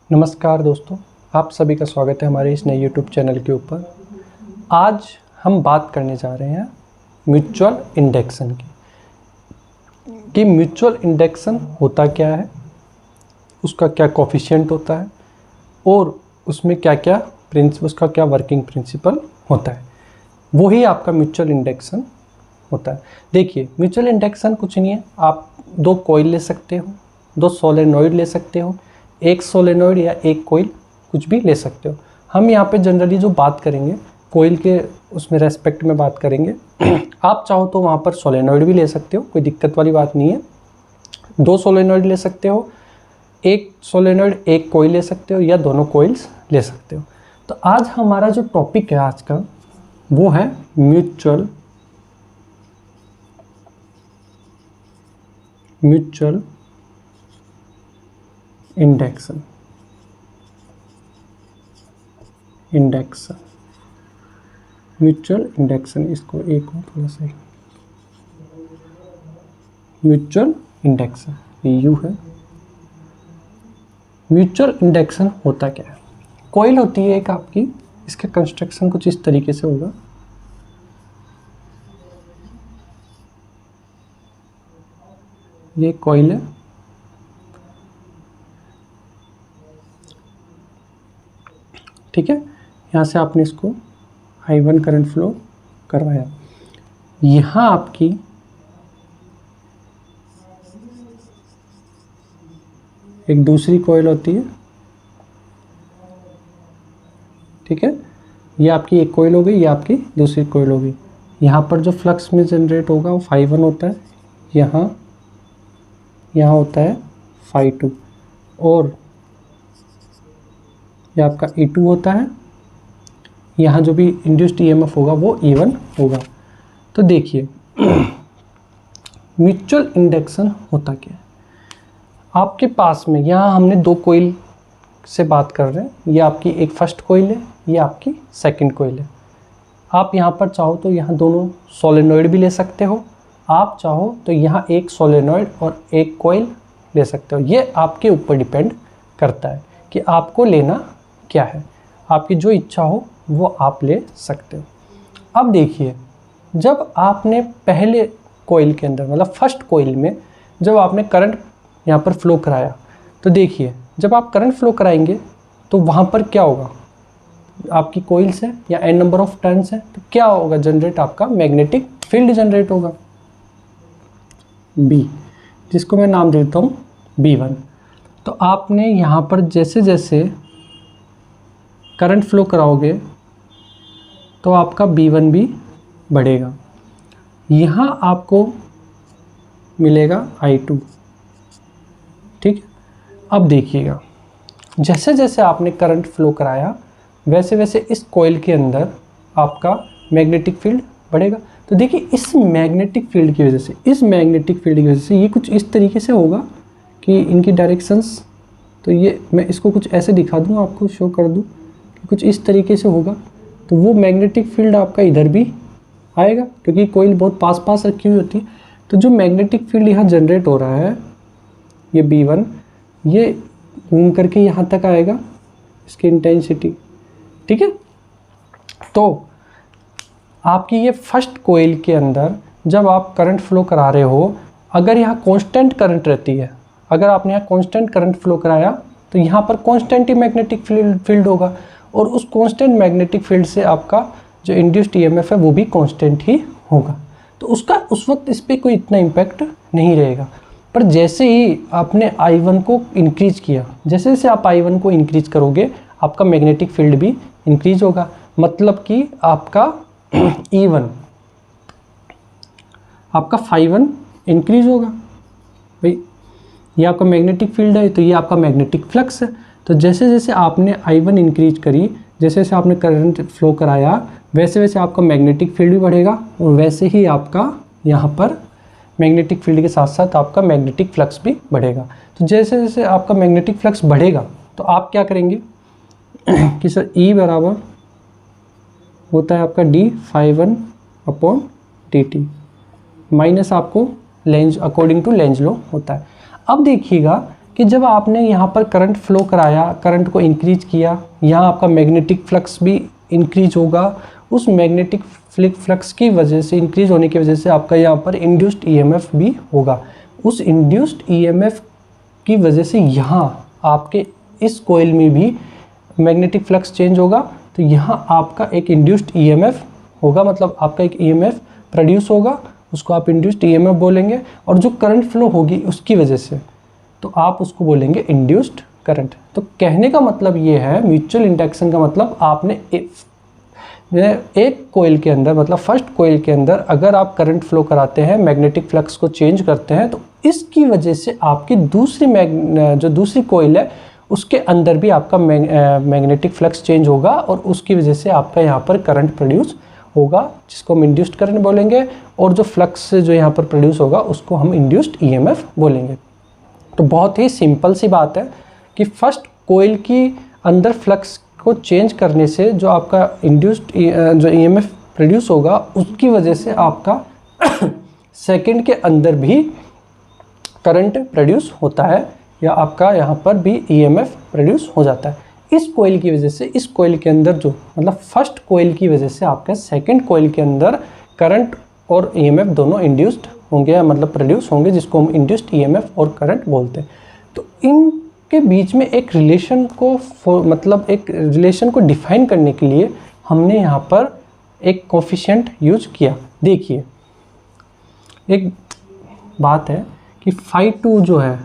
नमस्कार दोस्तों, आप सभी का स्वागत है हमारे इस नए YouTube चैनल के ऊपर। आज हम बात करने जा रहे हैं म्यूचुअल इंडेक्सन की कि म्यूचुअल इंडेक्सन होता क्या है, उसका क्या कोफिशिएंट होता है और उसमें उसका क्या वर्किंग प्रिंसिपल होता है। वही आपका म्यूचुअल इंडेक्सन होता है। देखिए, म्यूचुअल इंडेक्सन कुछ नहीं है, आप दो कॉइल ले सकते हो, दो सोलेनॉइड ले सकते हो, एक सोलेनॉइड या एक कोइल कुछ भी ले सकते हो। हम यहाँ पे जनरली जो बात करेंगे कोइल के उसमें रेस्पेक्ट में बात करेंगे। आप चाहो तो वहाँ पर सोलेनॉइड भी ले सकते हो, कोई दिक्कत वाली बात नहीं है। दो सोलेनॉइड ले सकते हो, एक सोलेनॉइड एक कोइल ले सकते हो या दोनों कोइल्स ले सकते हो। तो आज हमारा जो टॉपिक है आज का वो है म्यूचुअल इंडेक्सन। म्यूचुअल इंडेक्सन, इसको एक और थोड़ा सा, म्यूचुअल इंडेक्सन ये यू है। म्यूचुअल इंडेक्सन होता क्या है? कॉइल होती है एक आपकी, इसका कंस्ट्रक्शन कुछ इस तरीके से होगा। ये कॉइल है, ठीक है। यहाँ से आपने इसको I1 करंट फ्लो करवाया, यहाँ आपकी एक दूसरी कॉइल होती है, ठीक है। ये आपकी एक कॉइल हो गई, ये आपकी दूसरी कॉइल हो गई। यहाँ पर जो फ्लक्स में जनरेट होगा वो φ1 होता है, यहाँ होता है φ2 और ये आपका E2 होता है। यहाँ जो भी इंड्यूस्ड EMF होगा वो E1 होगा। तो देखिए म्यूचुअल इंडेक्सन होता क्या है? आपके पास में यहाँ हमने दो कोइल से बात कर रहे हैं, ये आपकी एक फर्स्ट कोइल है, ये आपकी सेकंड कोइल है। आप यहाँ पर चाहो तो यहाँ दोनों सोलेनॉइड भी ले सकते हो, आप चाहो तो यहाँ एक सोलेनॉइड और एक कोइल ले सकते हो। ये आपके ऊपर डिपेंड करता है कि आपको लेना क्या है, आपकी जो इच्छा हो वो आप ले सकते हो। अब देखिए, जब आपने पहले कोइल के अंदर मतलब फर्स्ट कोइल में जब आपने करंट यहाँ पर फ्लो कराया, तो देखिए जब आप करंट फ्लो कराएंगे तो वहाँ पर क्या होगा, आपकी कोइल्स है या n नंबर ऑफ टर्न्स है, तो क्या होगा जनरेट, आपका मैग्नेटिक फील्ड जनरेट होगा B, जिसको मैं नाम देता हूँ B1। तो आपने यहाँ पर जैसे जैसे करंट फ्लो कराओगे तो आपका B1 भी बढ़ेगा, यहाँ आपको मिलेगा I2, ठीक। अब देखिएगा, जैसे जैसे आपने करंट फ्लो कराया वैसे वैसे इस कॉइल के अंदर आपका मैग्नेटिक फील्ड बढ़ेगा। तो देखिए इस मैग्नेटिक फील्ड की वजह से ये कुछ इस तरीके से होगा कि इनकी डायरेक्शंस, तो ये मैं इसको कुछ ऐसे दिखा दूँ, आपको शो कर दूँ कि कुछ इस तरीके से होगा। तो वो मैग्नेटिक फील्ड आपका इधर भी आएगा क्योंकि कॉइल बहुत पास पास रखी हुई होती है। तो जो मैग्नेटिक फील्ड यहाँ जनरेट हो रहा है ये B1, ये घूम करके यहाँ तक आएगा, इसकी इंटेंसिटी, ठीक है। तो आपकी ये फर्स्ट कोइल के अंदर जब आप करंट फ्लो करा रहे हो, अगर यहाँ कांस्टेंट करंट रहती है, अगर आपने यहाँ कांस्टेंट करंट फ्लो कराया तो यहाँ पर कांस्टेंट ही मैग्नेटिक फील्ड होगा और उस कांस्टेंट मैग्नेटिक फील्ड से आपका जो इंड्यूस्ड EMF है वो भी कांस्टेंट ही होगा। तो उसका उस वक्त इस पर कोई इतना इम्पैक्ट नहीं रहेगा। पर जैसे ही आपने I1 को इंक्रीज किया, जैसे जैसे आप I1 को इंक्रीज करोगे आपका मैग्नेटिक फील्ड भी इंक्रीज होगा, मतलब कि आपका E1, आपका φ1 इंक्रीज होगा। भाई ये आपका मैग्नेटिक फील्ड है तो ये आपका मैग्नेटिक फ्लक्स है। तो जैसे जैसे आपने I1 इंक्रीज करी, जैसे जैसे आपने करंट फ्लो कराया, वैसे वैसे आपका मैग्नेटिक फील्ड भी बढ़ेगा और वैसे ही आपका यहाँ पर मैग्नेटिक फील्ड के साथ साथ आपका मैग्नेटिक फ्लक्स भी बढ़ेगा। तो जैसे जैसे आपका मैग्नेटिक फ्लक्स बढ़ेगा तो आप क्या करेंगे कि सर E बराबर होता है आपका d∅1/dt माइनस आपको Lenz according to Lenz law होता है। अब देखिएगा कि जब आपने यहाँ पर करंट फ्लो कराया, करंट को इंक्रीज किया, यहाँ आपका मैग्नेटिक फ्लक्स भी इंक्रीज होगा। उस मैग्नेटिक फ्लक्स की वजह से, इंक्रीज होने की वजह से आपका यहाँ पर इंड्यूस्ड ईएमएफ भी होगा। उस इंड्यूस्ड ईएमएफ की वजह से यहाँ आपके इस कॉइल में भी मैग्नेटिक फ्लक्स चेंज होगा, तो यहाँ आपका एक इंड्यूस्ड ईएमएफ होगा, मतलब आपका एक ईएमएफ प्रोड्यूस होगा, उसको आप इंड्यूस्ड ईएमएफ बोलेंगे। और जो करंट फ्लो होगी उसकी वजह से, तो आप उसको बोलेंगे इंड्यूस्ड करंट। तो कहने का मतलब ये है, म्यूचुअल इंडक्शन का मतलब आपने एक कॉइल के अंदर, मतलब फर्स्ट कॉइल के अंदर अगर आप करंट फ्लो कराते हैं, मैग्नेटिक फ्लक्स को चेंज करते हैं, तो इसकी वजह से आपकी जो दूसरी कॉइल है उसके अंदर भी आपका मैग्नेटिक फ्लक्स चेंज होगा और उसकी वजह से आपका यहाँ पर करंट प्रोड्यूस होगा, जिसको हम इंड्यूस्ड करंट बोलेंगे। और जो फ्लक्स जो यहाँ पर प्रोड्यूस होगा उसको हम इंड्यूस्ड ईएमएफ बोलेंगे। तो बहुत ही सिंपल सी बात है कि फर्स्ट कॉइल की अंदर फ्लक्स को चेंज करने से जो आपका इंड्यूस्ड जो ईएमएफ प्रोड्यूस होगा, उसकी वजह से आपका सेकंड के अंदर भी करंट प्रोड्यूस होता है, या आपका यहाँ पर भी ईएमएफ प्रोड्यूस हो जाता है। इस कॉइल की वजह से, इस कॉइल के अंदर जो, मतलब फर्स्ट कॉइल की वजह से आपके सेकंड कॉइल के अंदर करंट और ईएमएफ दोनों इंड्यूस्ड होंगे, मतलब प्रोड्यूस होंगे, जिसको हम इंड्यूस्ड ईएमएफ और करंट बोलते हैं। तो इनके बीच में एक रिलेशन को मतलब एक रिलेशन को डिफाइन करने के लिए हमने यहाँ पर एक कोफिशिएंट यूज किया। देखिए, एक बात है कि φ2 जो है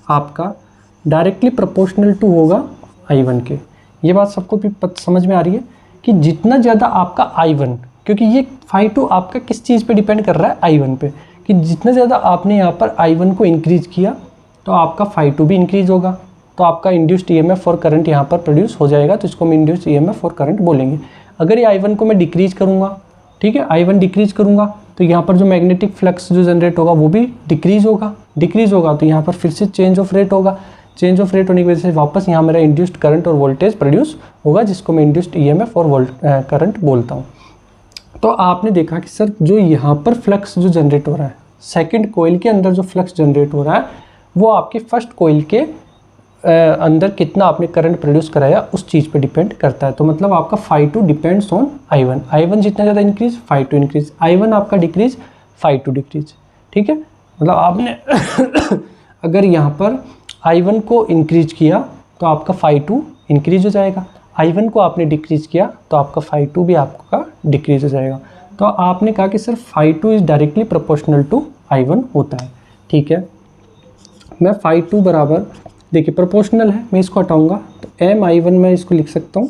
आपका डायरेक्टली प्रोपोर्शनल टू होगा I1 के। ये बात सबको भी समझ में आ रही है कि जितना ज़्यादा आपका I1, क्योंकि ये φ2 आपका किस चीज़ पे डिपेंड कर रहा है, I1 पे, कि जितना ज़्यादा आपने यहाँ पर I1 को इंक्रीज किया तो आपका φ2 भी इंक्रीज होगा, तो आपका इंड्यूस्ड ईएमएफ और करंट यहाँ पर प्रोड्यूस हो जाएगा, तो इसको हम इंड्यूस्ड ईएमएफ और करंट बोलेंगे। अगर ये I1 को मैं डिक्रीज करूँगा, ठीक है, I1 डिक्रीज करूँगा, तो यहाँ पर जो मैग्नेटिक फ्लक्स जो जनरेट होगा वो भी डिक्रीज होगा, तो यहाँ पर फिर से चेंज ऑफ रेट होगा। चेंज ऑफ रेट होने की वजह से वापस यहाँ मेरा इंड्यूस्ड करंट और वोल्टेज प्रोड्यूस होगा, जिसको मैं इंड्यूस्ड ईएमएफ और करंट बोलता हूँ। तो आपने देखा कि सर जो यहाँ पर फ्लक्स जो जनरेट हो रहा है, सेकंड कॉइल के अंदर जो फ्लक्स जनरेट हो रहा है, वो आपके फर्स्ट कॉइल के अंदर कितना आपने करंट प्रोड्यूस कराया उस चीज़ पे डिपेंड करता है। तो मतलब आपका φ2 डिपेंड्स ऑन I1 जितना ज़्यादा इंक्रीज, φ2 इंक्रीज, I1 आपका डिक्रीज, φ2 डिक्रीज, ठीक है। मतलब आपने अगर यहाँ पर I1 को इंक्रीज किया तो आपका φ2 इंक्रीज हो जाएगा, I1 को आपने डिक्रीज किया तो आपका φ2 भी आपका डिक्रीज हो जाएगा। तो आपने कहा कि sir φ2 is directly proportional to I1 होता है, ठीक है। मैं φ2 बराबर, देखिए प्रोपोर्शनल है, मैं इसको हटाऊंगा तो MI1 मैं इसको लिख सकता हूँ,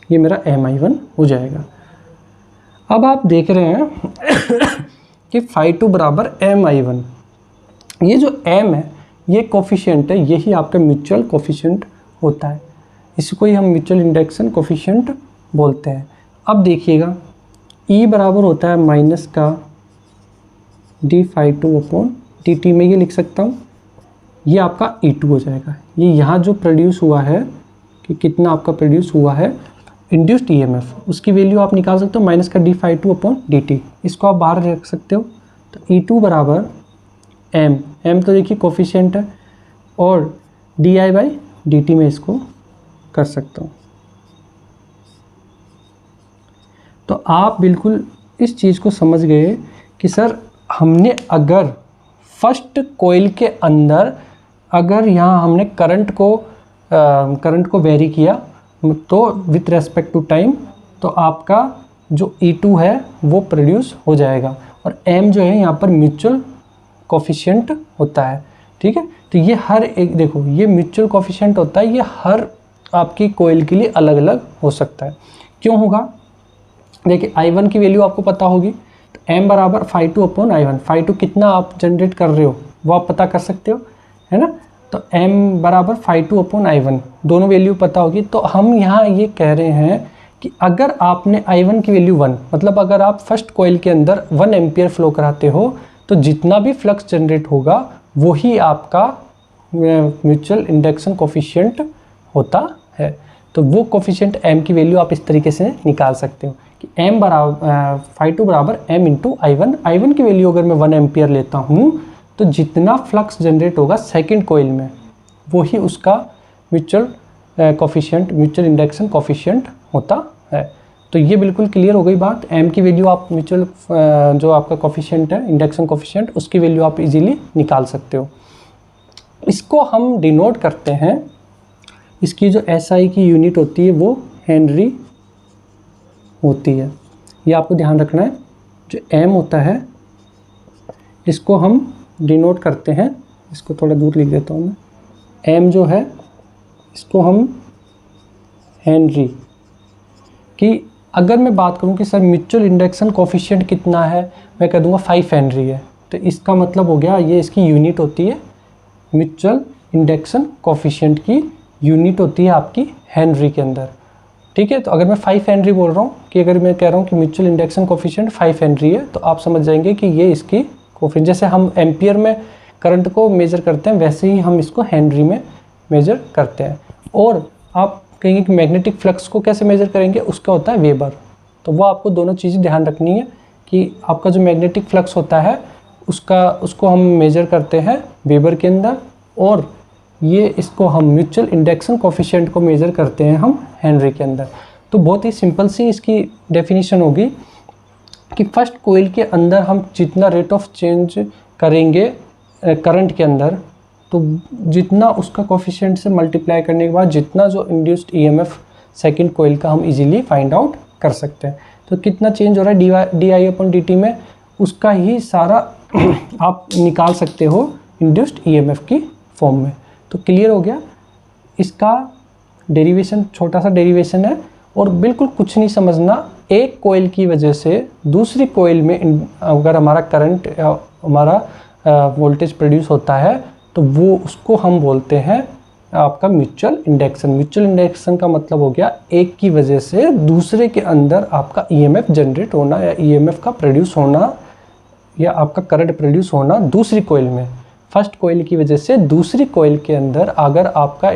ये मेरा MI1 हो जाएगा। अब आप देख रहे हैं कि φ2 बराबर MI1, ये जो M है ये कोफिशिएंट है, यही आपका म्यूचुअल कोफिशिएंट होता है, इसको ही हम म्यूचुअल इंडक्शन कोफिशिएंट बोलते हैं। अब देखिएगा E बराबर होता है माइनस का d∅2 अपॉन dt, में ये लिख सकता हूँ, ये आपका E2 हो जाएगा। ये यहाँ जो प्रोड्यूस हुआ है कि कितना आपका प्रोड्यूस हुआ है इंड्यूस्ड ईएमएफ, उसकी वैल्यू आप निकाल सकते हो माइनस का d∅2 अपॉन dt, इसको आप बाहर रख सकते हो। तो E2 बराबर M तो देखिए कोफिशिएंट है, और di/dt में इसको कर सकता हूँ। तो आप बिल्कुल इस चीज़ को समझ गए कि सर हमने अगर फर्स्ट कॉइल के अंदर अगर यहाँ हमने करंट को वेरी किया तो विथ रेस्पेक्ट टू टाइम, तो आपका जो E2 है वो प्रोड्यूस हो जाएगा, और M जो है यहाँ पर म्यूचुअल कोफिशिएंट होता है, ठीक है। तो ये हर एक, देखो ये म्यूचुअल कोफिशिएंट होता है, ये हर आपकी कॉइल के लिए अलग अलग हो सकता है। क्यों होगा, देखिए I1 की वैल्यू आपको पता होगी, तो M बराबर φ2 अपॉन I1, φ2 कितना आप जनरेट कर रहे हो वो आप पता कर सकते हो, है ना। तो M बराबर φ2 अपॉन I1, दोनों वैल्यू पता होगी। तो हम यहाँ ये कह रहे हैं कि अगर आपने I1 की वैल्यू 1, मतलब अगर आप फर्स्ट कॉइल के अंदर 1 एम्पियर फ्लो कराते हो तो जितना भी फ्लक्स जनरेट होगा वही आपका म्यूचुअल इंडक्शन कोफिशिएंट होता है। तो वो कोफिशिएंट M की वैल्यू आप इस तरीके से निकाल सकते हो कि φ2 बराबर M इंटू I1 की वैल्यू अगर मैं 1 एम्पियर लेता हूँ तो जितना फ्लक्स जनरेट होगा सेकंड कॉइल में वो ही उसका mutual coefficient, mutual induction coefficient होता है। तो ये बिल्कुल क्लियर हो गई बात। एम की वैल्यू आप म्यूचुअल जो आपका कोफिशिएंट है, इंडक्शन कोफिशिएंट, उसकी वैल्यू आप इजीली निकाल सकते हो। इसको हम डिनोट करते हैं, इसकी जो एसआई की यूनिट होती है वो हेनरी होती है। ये आपको ध्यान रखना है। जो एम होता है इसको हम डिनोट करते हैं, इसको थोड़ा दूर लिख देता हूँ मैं। एम जो है इसको हम हेनरी की, अगर मैं बात करूँ कि सर म्यूचुअल इंडक्शन कोफिशिएंट कितना है, मैं कह दूँगा 5 हेनरी है। तो इसका मतलब हो गया ये इसकी यूनिट होती है, म्यूचुअल इंडक्शन कोफिशिएंट की यूनिट होती है आपकी हेनरी के अंदर। ठीक है, तो अगर मैं 5 हेनरी बोल रहा हूँ कि अगर मैं कह रहा हूँ कि म्यूचुअल इंडक्शन कोफिशिएंट 5 हेनरी है, तो आप समझ जाएंगे कि ये इसकी कोफिशिएंट, जैसे हम एम्पियर में करंट को मेज़र करते हैं वैसे ही हम इसको हेनरी में मेज़र करते हैं। और आप कहेंगे कि मैग्नेटिक फ्लक्स को कैसे मेज़र करेंगे, उसका होता है वेबर। तो वो आपको दोनों चीज़ें ध्यान रखनी है कि आपका जो मैग्नेटिक फ्लक्स होता है उसको हम मेज़र करते हैं वेबर के अंदर, और ये इसको हम म्यूचुअल इंडक्शन कोफिशिएंट को मेज़र करते हैं हम हेनरी के अंदर। तो बहुत ही सिंपल सी इसकी डेफिनेशन होगी कि फर्स्ट कोइल के अंदर हम जितना रेट ऑफ चेंज करेंगे करंट के अंदर, तो जितना उसका कोफिशिएंट से मल्टीप्लाई करने के बाद जितना जो इंड्यूस्ड ईएमएफ सेकंड कोइल का हम इजीली फाइंड आउट कर सकते हैं। तो कितना चेंज हो रहा है D I upon D T में, उसका ही सारा आप निकाल सकते हो इंड्यूस्ड ईएमएफ की फॉर्म में। तो क्लियर हो गया। इसका डेरिवेशन, छोटा सा डेरिवेशन है और बिल्कुल कुछ नहीं समझना। एक कोइल की वजह से दूसरी कोइल में अगर हमारा करंट या हमारा वोल्टेज प्रोड्यूस होता है तो वो उसको हम बोलते हैं आपका म्यूचुअल इंडक्शन। म्यूचुअल इंडक्शन का मतलब हो गया एक की वजह से दूसरे के अंदर आपका ईएमएफ जनरेट होना या ईएमएफ का प्रोड्यूस होना या आपका करंट प्रोड्यूस होना दूसरी कोइल में। फर्स्ट कोइल की वजह से दूसरी कोइल के अंदर अगर आपका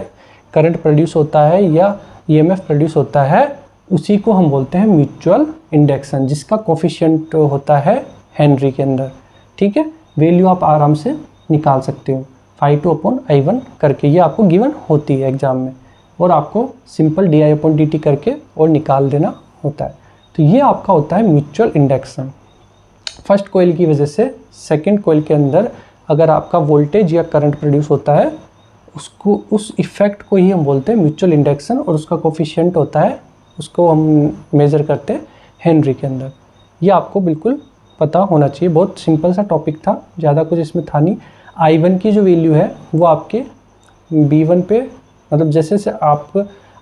करंट प्रोड्यूस होता है या ईएमएफ प्रोड्यूस होता है, उसी को हम बोलते हैं म्यूचुअल इंडक्शन, जिसका कोफिशिएंट होता है हेनरी के अंदर। ठीक है, वैल्यू आप आराम से निकाल सकते हो 5/2/I1 करके, ये आपको गिवन होती है एग्जाम में, और आपको सिंपल di/dt करके और निकाल देना होता है। तो ये आपका होता है म्यूचुअल इंडक्शन। फर्स्ट कोइल की वजह से सेकंड कोइल के अंदर अगर आपका वोल्टेज या करंट प्रोड्यूस होता है, उसको, उस इफेक्ट को ही हम बोलते हैं म्यूचुअल इंडक्शन, और उसका कोफिशिएंट होता है, उसको हम मेज़र करते हैं हेनरी के अंदर। ये आपको बिल्कुल पता होना चाहिए। बहुत सिंपल सा टॉपिक था, ज़्यादा कुछ इसमें था नहीं। I1 की जो वैल्यू है वो आपके B1 पे, मतलब जैसे जैसे आप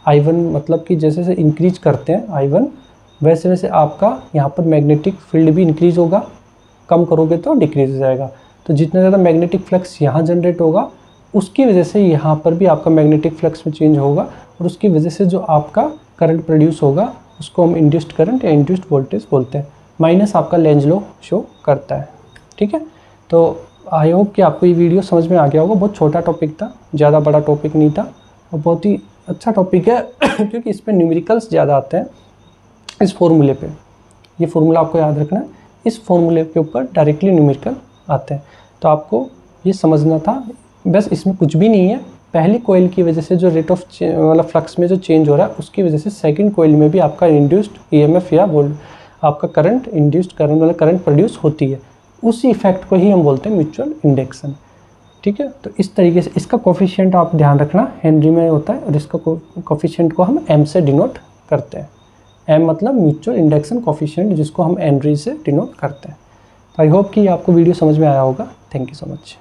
I1 मतलब कि जैसे जैसे इंक्रीज करते हैं I1, वैसे वैसे आपका यहाँ पर मैग्नेटिक फील्ड भी इंक्रीज होगा, कम करोगे तो डिक्रीज हो जाएगा। तो जितना ज़्यादा मैग्नेटिक फ्लक्स यहाँ जनरेट होगा उसकी वजह से यहाँ पर भी आपका मैग्नेटिक फ्लक्स में चेंज होगा, और उसकी वजह से जो आपका करंट प्रोड्यूस होगा उसको हम इंड्यूस्ड करंट या इंड्यूस्ड वोल्टेज बोलते हैं। माइनस आपका लेंज लॉ शो करता है। ठीक है, तो आई होप कि आपको ये वीडियो समझ में आ गया होगा। बहुत छोटा टॉपिक था, ज़्यादा बड़ा टॉपिक नहीं था, और बहुत ही अच्छा टॉपिक है क्योंकि इस पर न्यूमेरिकल्स ज़्यादा आते हैं। इस फॉर्मूले पे, ये फार्मूला आपको याद रखना है, इस फॉर्मूले के ऊपर डायरेक्टली न्यूमेरिकल आते हैं। तो आपको ये समझना था, बस इसमें कुछ भी नहीं है। पहली कोइल की वजह से जो रेट ऑफ मतलब फ्लक्स में जो चेंज हो रहा है, उसकी वजह से सेकंड कोइल में भी आपका इंड्यूस्ड ईएमएफ या आपका करंट, इंड्यूस्ड करंट मतलब करंट प्रोड्यूस होती है। उसी इफेक्ट को ही हम बोलते हैं म्यूचुअल इंडक्शन। ठीक है, तो इस तरीके से इसका कोफिशिएंट आप ध्यान रखना हेनरी में होता है, और इसका कोफिशिएंट को हम एम से डिनोट करते हैं। एम मतलब म्यूचुअल इंडक्शन कोफिशिएंट, जिसको हम हेनरी से डिनोट करते हैं। तो आई होप कि आपको वीडियो समझ में आया होगा। Thank you so much.